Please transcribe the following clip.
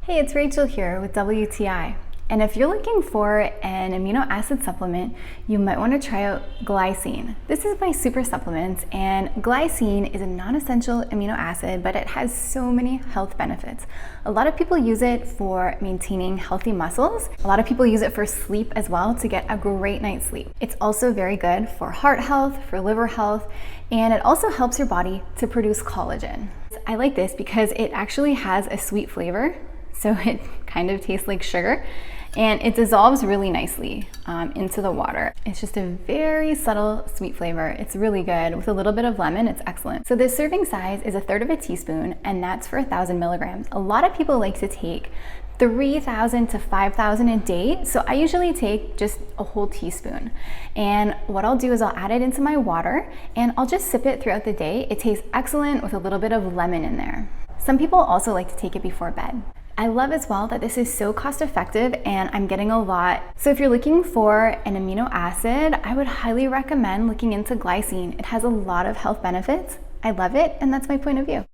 Hey, it's Rachel here with WTI. And if you're looking for an amino acid supplement, you might want to try out glycine. This is my super supplement, and glycine is a non-essential amino acid, but it has so many health benefits. A lot of people use it for maintaining healthy muscles. A lot of people use it for sleep as well, to get a great night's sleep. It's also very good for heart health, for liver health, and it also helps your body to produce collagen. I like this because it actually has a sweet flavor, so it kind of tastes like sugar. And it dissolves really nicely into the water. It's just a very subtle sweet flavor. It's really good. With a little bit of lemon, it's excellent. So this serving size is 1/3 of a teaspoon, and that's for 1,000 milligrams. A lot of people like to take 3,000 to 5,000 a day, so I usually take just a whole teaspoon. And what I'll do is I'll add it into my water, and I'll just sip it throughout the day. It tastes excellent with a little bit of lemon in there. Some people also like to take it before bed. I love as well that this is so cost effective and I'm getting a lot. So if you're looking for an amino acid, I would highly recommend looking into glycine. It has a lot of health benefits. I love it, and that's my point of view.